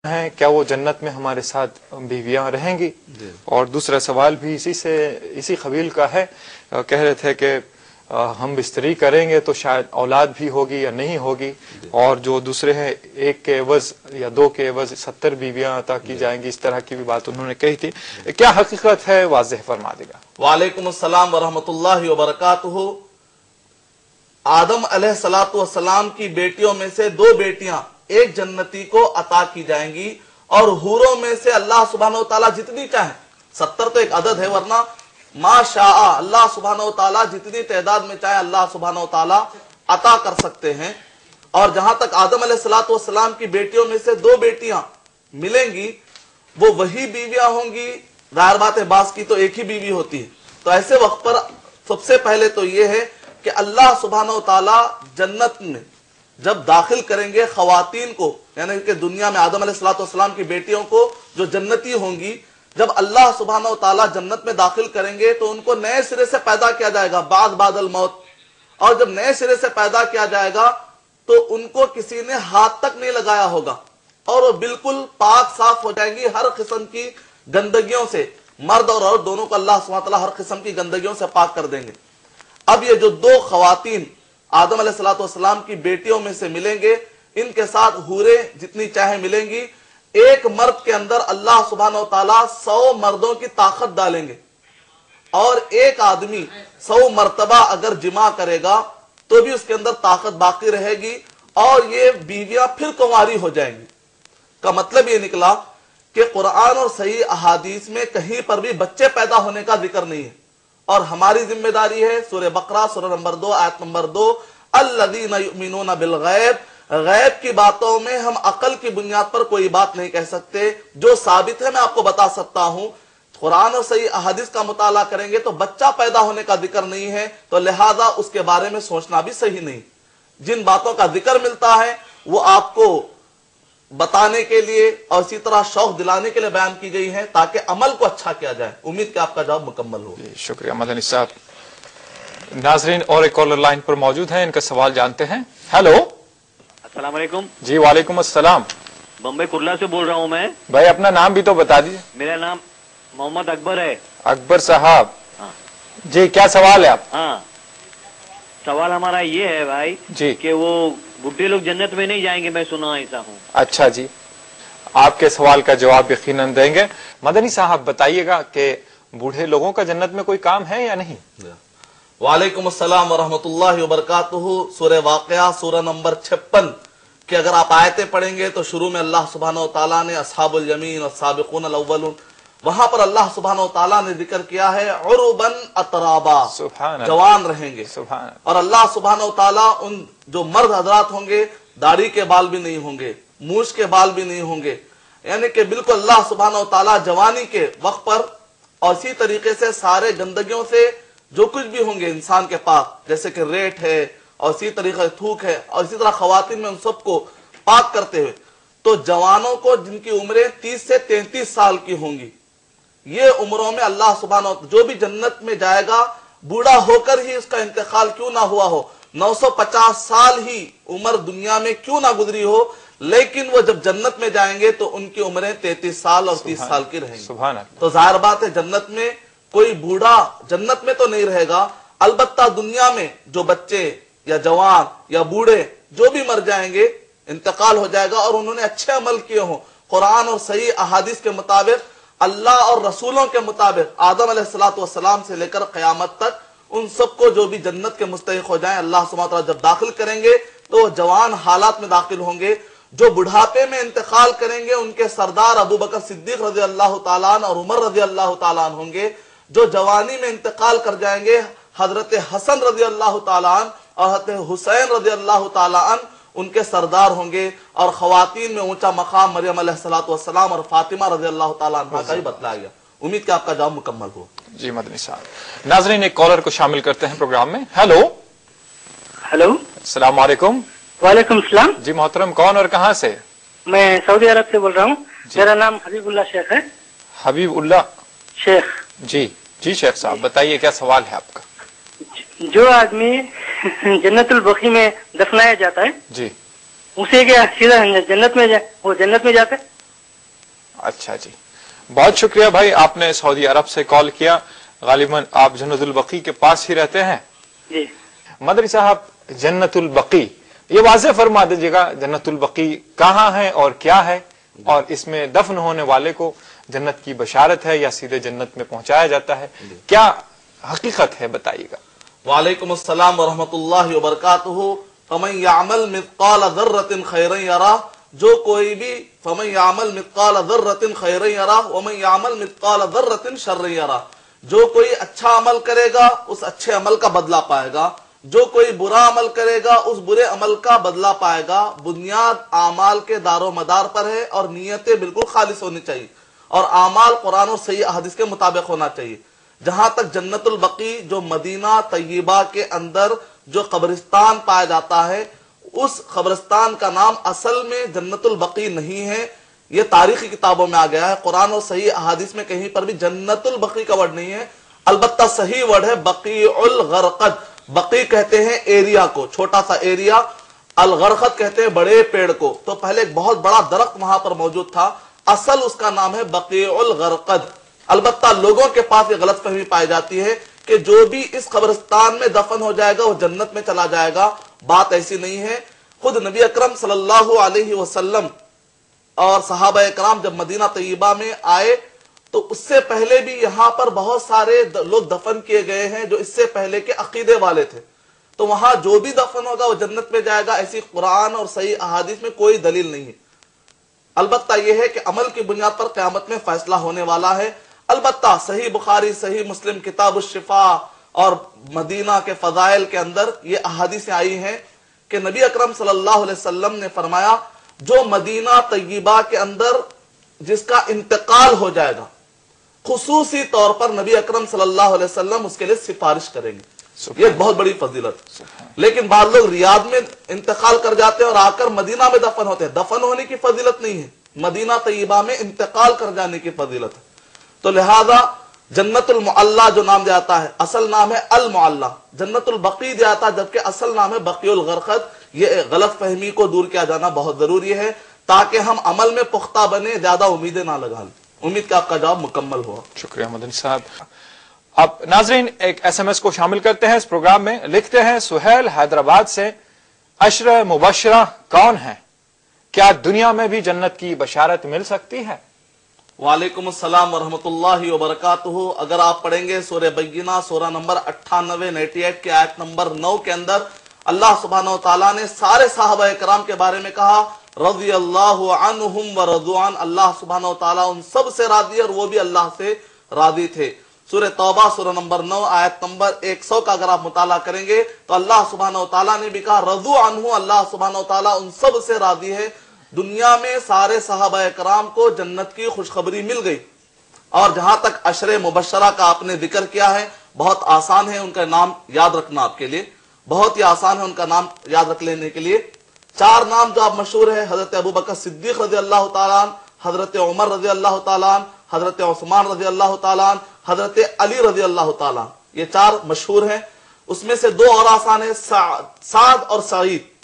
ہیں, क्या वो जन्नत में हमारे साथ बीवियां रहेंगी. और दूसरा सवाल भी इसी कबील का है. कह रहे थे कि हम बिस्तरी करेंगे तो शायद औलाद भी होगी या नहीं होगी, और जो दूसरे हैं एक के एवज या दो के एवज 70 बीवियां अता की जाएंगी, इस तरह की भी बात उन्होंने कही थी. क्या हकीकत है, वाज़ेह फरमा देगा. वालेकुम अस्सलाम वरहमतुल्लाहि वबरकातुहू. आदम अलैहिस्सलातु वस्सलाम की बेटियों में से 2 बेटियां एक जन्नती को अता की जाएंगी, और हूरों में से अल्लाह सुब्हानहू तआला जितनी चाहे, 70 तो एक अदद है, वरना माशाअ अल्लाह सुब्हानहू तआला जितनी तादाद में चाहे अल्लाह सुब्हानहू तआला अता कर सकते हैं. और जहां तक आदम अलैहिस्सलातु वस्सलाम की बेटियों में से 2 बेटियां मिलेंगी, वो वही बीवियां होंगी. जाहिर बात है, बास की तो एक ही बीवी होती है. तो ऐसे वक्त पर सबसे पहले तो ये है कि अल्लाह सुब्हानहू तआला जन्नत में जब दाखिल करेंगे खवातीन को, यानी कि दुनिया में आदम अलैहिस्सलातु वस्सलाम की बेटियों को जो जन्नती होंगी, जब अल्लाह सुब्हानहू तआला जन्नत में दाखिल करेंगे तो उनको नए सिरे से पैदा किया जाएगा, बादल मौत. और जब नए सिरे से पैदा किया जाएगा तो उनको किसी ने हाथ तक नहीं लगाया होगा, और वो बिल्कुल पाक साफ हो जाएंगी हर किस्म की गंदगियों से. मर्द और औरत दोनों को अल्लाह सुब्हानहू तआला हर किस्म की गंदगियों से पाक कर देंगे. अब ये जो 2 खवातीन आदम अलैहिस्सलातु वस्सलाम की बेटियों में से मिलेंगे, इनके साथ हूरे जितनी चाहे मिलेंगी. एक मर्द के अंदर अल्लाह सुब्हानहू तआला 100 मर्दों की ताकत डालेंगे, और एक आदमी 100 मर्तबा अगर जिमा करेगा तो भी उसके अंदर ताकत बाकी रहेगी, और ये बीवियां फिर कुंवारी हो जाएंगी. का मतलब ये निकला कि कुरान और सही अहादीस में कहीं पर भी बच्चे पैदा होने का जिक्र नहीं है. और हमारी जिम्मेदारी है, सूरह बकरा सूरह नंबर 2 आयत नंबर 2, अल्लज़ीना युमिनूना बिल गैब, गैब की बातों में हम अकल की बुनियाद पर कोई बात नहीं कह सकते. जो साबित है मैं आपको बता सकता हूं. कुरान और सही अहादीस का मुताला करेंगे तो बच्चा पैदा होने का जिक्र नहीं है, तो लिहाजा उसके बारे में सोचना भी सही नहीं. जिन बातों का जिक्र मिलता है वो आपको बताने के लिए और इसी तरह शौक दिलाने के लिए बयान की गई है, ताकि अमल को अच्छा किया जाए. उम्मीद कि आपका जवाब मुकम्मल हो. शुक्रिया मदनी साहब. नाजरीन, और एक कॉलर लाइन पर मौजूद है, इनका सवाल जानते हैं. हेलो, अस्सलाम वालेकुम. जी वालेकुम अस्सलाम. बम्बई कुर्ला से बोल रहा हूँ मैं. भाई अपना नाम भी तो बता दीजिए. मेरा नाम मोहम्मद अकबर है. अकबर साहब. हाँ जी, क्या सवाल है आप? हाँ, सवाल हमारा ये है भाई जी कि वो बुढ़े लोग जन्नत में नहीं जाएंगे, मैं सुना ऐसा हूँ. अच्छा जी, आपके सवाल का जवाब यकीनन देंगे. मदनी साहब बताइएगा कि बूढ़े लोगों का जन्नत में कोई काम है या नहीं. वालेकुम अस्सलाम वरहमतुल्लाहि वबरकातुहू. सूरह वाक़िया सूरह नंबर 56 कि अगर आप आयतें पढ़ेंगे तो शुरू में अल्लाह सुब्हानहू तआला ने अस्हाबुल यमीन और साबिक़ूनल अव्वलून, वहां पर अल्लाह सुब्हानहू तआला ने जिक्र किया है उरुबन अतराबा, जवान रहेंगे. और अल्लाह सुब्हानहू तआला उन जो मर्द हजरात होंगे, दाढ़ी के बाल भी नहीं होंगे, मूछ के बाल भी नहीं होंगे, यानी कि बिल्कुल अल्लाह सुब्हानहू तआला जवानी के वक्त पर, और इसी तरीके से सारे गंदगियों से जो कुछ भी होंगे इंसान के पास, जैसे कि रेट है और इसी तरीके से थूक है, और इसी तरह खवातीन में उन सबको पाक करते हुए, तो जवानों को जिनकी उम्रें 30 से 33 साल की होंगी, ये उम्रों में अल्लाह सुब्हानहू जो भी जन्नत में जाएगा, बूढ़ा होकर ही उसका इंतकाल क्यों ना हुआ हो, 950 साल ही उम्र दुनिया में क्यों ना गुजरी हो, लेकिन वो जब जन्नत में जाएंगे तो उनकी उम्रें 33 साल और 30 साल की रहेंगी. तो जाहिर बात है जन्नत में कोई बूढ़ा जन्नत में तो नहीं रहेगा. अलबत्ता दुनिया में जो बच्चे या जवान या बूढ़े जो भी मर जाएंगे, इंतकाल हो जाएगा, और उन्होंने अच्छे अमल किए हों, कुरान और सही अहादीस के मुताबिक, अल्लाह और रसूलों के मुताबिक, आदम अलैहिस्सलातु वस्सलाम से लेकर क़यामत तक उन सबको जो भी जन्नत के मुस्तहिक हो जाएं, अल्लाह सुब्हानहू तआला जब दाखिल करेंगे तो वो जवान हालात में दाखिल होंगे. जो बुढ़ापे में इंतकाल करेंगे उनके सरदार अबू बकर सिद्दीक रज़ी अल्लाह तआला अन्हु और उमर रज़ी अल्लाह तआला अन्हु होंगे. जो जवानी में इंतकाल कर जाएंगे, हजरत हसन रज़ी अल्लाह तआला अन्हु और हजरत हुसैन रज़ी अल्लाह तआला अन्हु उनके सरदार होंगे. और खवातीन में ऊंचा मकाम मरियम अलैहिस्सलातु वस्सलाम और फातिमा रज़ी अल्लाह तआला अन्हा का ही बतलाया गया. उम्मीद कि आपका जवाब मुकम्मल हो. जी मदनी साहब. नाज़रीन, एक कॉलर को शामिल करते हैं प्रोग्राम में. हेलो. हेलो, अस्सलाम वालेकुम. वालेकुम सलाम. जी मोहतरम, कौन और कहाँ से? मैं सऊदी अरब से बोल रहा हूँ. मेरा नाम हबीबुल्लाह शेख है. हबीबुल्लाह शेख. जी जी शेख साहब, बताइए क्या सवाल है आपका. जो आदमी जन्नतुल बकी में दफनाया जाता है जी, उसे क्या सीधा जन्नत में वो जन्नत में जाता है? अच्छा जी, बहुत शुक्रिया भाई, आपने सऊदी अरब से कॉल किया। गालिबन आप जन्नतुल बकी के पास ही रहते हैं। जी। मदरी साहब, जन्नतुल बकी, ये वाज़ेह फरमा दीजिएगा, जन्नतुल बकी कहाँ है और क्या है, और इसमें दफन होने वाले को जन्नत की बशारत है या सीधे जन्नत में पहुंचाया जाता है, क्या हकीकत है, बताइएगा। वालेकुम अस्सलाम व रहमतुल्लाहि व बरकातुहू। फमन यअमल मिस्काल ज़र्रतिन खैरन यरा, जो कोई भी, फमन यअमल मिस्काल ज़र्रतिन खैरन यरा व मन यअमल मिस्काल ज़र्रतिन शर्रन यरा, जो कोई अच्छा अमल करेगा उस अच्छे अमल का बदला पाएगा, जो कोई बुरा अमल करेगा उस बुरे अमल का बदला पाएगा। बुनियाद आमाल के दारो मदार पर है और नीयतें बिल्कुल खालिस होनी चाहिए और आमाल कुरान और सही हदीस के मुताबिक होना चाहिए। जहां तक जन्नतुल बकी, जो मदीना तय्यबा के अंदर जो कब्रिस्तान पाया जाता है, उस कब्रिस्तान का नाम असल में जन्नतुल बकी नहीं है, ये तारीखी किताबों में आ गया है। कुरान और सही अहादीस में कहीं पर भी जन्नतुल बकी का वर्ड नहीं है, अलबत्ता सही वर्ड है बकीउल गरकद। बकी कहते हैं एरिया को, छोटा सा एरिया, अल गरकद कहते हैं बड़े पेड़ को। तो पहले एक बहुत बड़ा दरख्त वहां पर मौजूद था, असल उसका नाम है बकीउल गरकद। अलबत्ता लोगों के पास ये गलतफहमी पाई जाती है कि जो भी इस कब्रिस्तान में दफन हो जाएगा वो जन्नत में चला जाएगा। बात ऐसी नहीं है। खुद नबी अकरम सल्लल्लाहु अलैहि वसल्लम और सहाबा इकराम जब मदीना तय्यबा में आए तो उससे पहले भी यहाँ पर बहुत सारे लोग दफन किए गए हैं जो इससे पहले के अकीदे वाले थे। तो वहां जो भी दफन होगा वो जन्नत में जाएगा, ऐसी कुरान और सही अहादीस में कोई दलील नहीं है। अलबत्ता यह है कि अमल की बुनियाद पर क़यामत में फैसला होने वाला है। अलबत्ता सही बुखारी, सही मुस्लिम, किताब शिफा और मदीना के फजाइल के अंदर ये अहादीसें आई हैं कि नबी अकरम सल्लल्लाहु अलैहि वसल्लम ने फरमाया, जो मदीना तय्यबा के अंदर जिसका इंतकाल हो जाएगा, खुसूसी तौर पर नबी अकरम सल्लल्लाहु अलैहि वसल्लम उसके लिए सिफारिश करेंगे। ये बहुत बड़ी फजीलत। लेकिन बाद लोग रियाद में इंतकाल कर जाते हैं और आकर मदीना में दफन होते हैं। दफन होने की फजीलत नहीं है, मदीना तय्यबा में इंतकाल कर जाने की फजीलत है। तो लिहाजा जन्नतुल मुअल्ला जो नाम दिया है, असल नाम है अल मुअल्ला। जन्नतुल बकी दिया था जबकि असल नाम है बकीउल गरकद। ये गलत फहमी को दूर किया जाना बहुत जरूरी है ताकि हम अमल में पुख्ता बने, ज्यादा उम्मीदें ना लगा लें। उम्मीद का आपका जवाब मुकम्मल हुआ। शुक्रिया मदनी साहब। अब नाजरीन एक SMS को शामिल करते हैं इस प्रोग्राम में। लिखते हैं सुहेल हैदराबाद से, अशर मुबशरा कौन है, क्या दुनिया में भी जन्नत की बशारत मिल सकती है? वालेकुम अस्सलाम वरहमतुल्लाहि वबरकातुहू। अगर आप पढ़ेंगे सूरह बय्यिना सूरह नंबर 98 के आयत नंबर 9 के अंदर अल्लाह सुब्हानहू व तआला ने सारे सहाबा इकराम के बारे में कहा, रज़ियल्लाहु अन्हुम व रज़ुआन, अल्लाह सुब्हानहू व तआला उन सब से राजी और वो भी अल्लाह से राजी थे। सूरह तौबा सूरह नंबर 9 आयत नंबर 100 का अगर आप मुताला करेंगे तो अल्लाह सुब्हानहू व तआला ने भी कहा रज़ु अन्हु, अल्लाह सुब्हानहू व तआला उन सब से राजी है। दुनिया में सारे सहाबा इकराम को जन्नत की खुशखबरी मिल गई। और जहां तक अशरे मुबशरा का आपने जिक्र किया है, बहुत आसान है उनका नाम याद रखना, आपके लिए बहुत ही आसान है उनका नाम याद रख लेने के लिए। 4 नाम जो आप मशहूर है, हजरत अबू बकर सिद्दीक रज़ी अल्लाह तआला अन्हु, हजरत उमर रज़ी अल्लाह तआला अन्हु, हजरत उस्मान रज़ी अल्लाह तआला अन्हु, हजरत अली रज़ी अल्लाह तआला अन्हु, ये 4 मशहूर हैं। उसमें से 2 और आसान है, साद और सईद।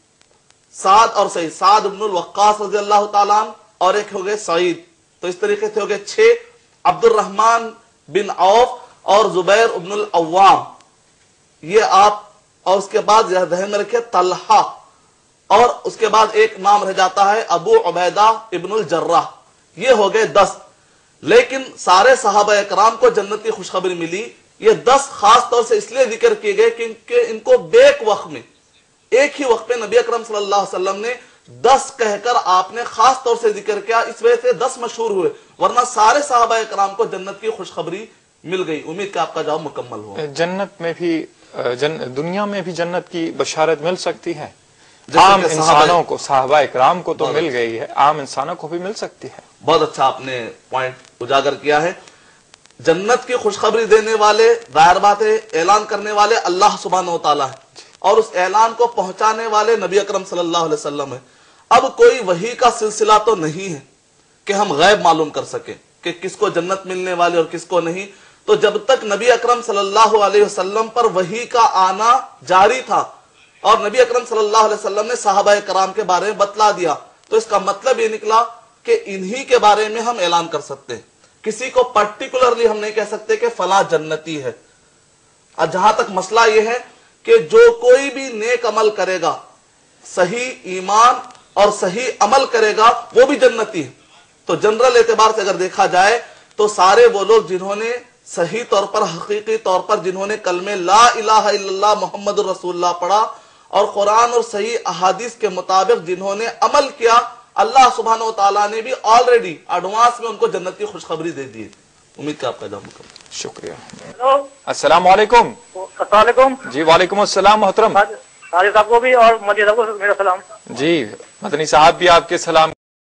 साद और सईद, साद इब्नुल वक्कास रज़ी अल्लाह तआला अन्हु और एक हो गए सईद। तो इस तरीके से हो गए 6। अब्दुर्रहमान बिन औफ और जुबैर इब्नुल अव्वाम, ये आप, और उसके बाद ध्यान में रखिए तलहा, और उसके बाद एक नाम रह जाता है अबू उबैदा इब्नुल जर्राह। ये हो गए 10। लेकिन सारे सहाबा इकराम को जन्नत की खुशखबरी मिली। ये 10 खास तौर से इसलिए जिक्र किए गए कि इनको बेक वक्त में, एक ही वक्त पे नबी अकरम सल्लल्लाहु अलैहि वसल्लम ने 10 कहकर आपने खास तौर से जिक्र किया, इस वजह से 10 मशहूर हुए, वरना सारे सहाबा इकराम को जन्नत की खुशखबरी मिल गई। उम्मीद का आपका जवाब मुकम्मल हुआ। जन्नत में भी दुनिया में भी जन्नत की बशारत मिल सकती है? आम इंसानों को, सहाबा इकराम को तो मिल गई है, आम इंसानों को भी मिल सकती है। बहुत अच्छा आपने पॉइंट उजागर किया है। जन्नत की खुशखबरी देने वाले, जाहिर बात है ऐलान करने वाले अल्लाह सुब्हानहू व तआला है, और उस ऐलान को पहुंचाने वाले नबी अकरम सल्लल्लाहु अलैहि वसल्लम है। अब कोई वही का सिलसिला तो नहीं है कि हम गैब मालूम कर सके कि किसको जन्नत मिलने वाली और किसको नहीं। तो जब तक नबी अकरम सल्लल्लाहु अलैहि वसल्लम पर वही का आना जारी था और नबी अकरम सल्लल्लाहु अलैहि वसल्लम ने सहाबा कराम के बारे में बतला दिया, तो इसका मतलब ये निकला کہ انہی کے بارے میں ہم اعلان کر سکتے ہیں. کسی کو پرٹیکولرلی ہم نہیں کہہ سکتے کہ فلاں جنتی ہے. اور جہاں تک مسئلہ یہ ہے کہ جو کوئی بھی نیک عمل کرے گا، صحیح ایمان اور صحیح عمل کرے گا، وہ بھی جنتی ہے. تو جنرل اعتبار سے اگر دیکھا جائے تو سارے وہ لوگ جنہوں نے صحیح طور پر، حقیقی طور پر جنہوں نے کلمہ لا الہ الا اللہ محمد رسول اللہ پڑھا اور قرآن اور صحیح احادیث کے مطابق جنہوں نے عمل کیا، اللہ سبحانہ و تعالیٰ نے بھی آلریڈی ایڈوانس میں ان کو جنت کی خوشخبری دے دی ہے. امید کہ آپ کا جواب مکمل. شکریہ. ہلو، السلام علیکم. السلام علیکم. جی وعلیکم السلام محترم. حاجی صاحب کو بھی اور مدنی صاحب کو میرا سلام. جی مدنی صاحب بھی آپ کے سلام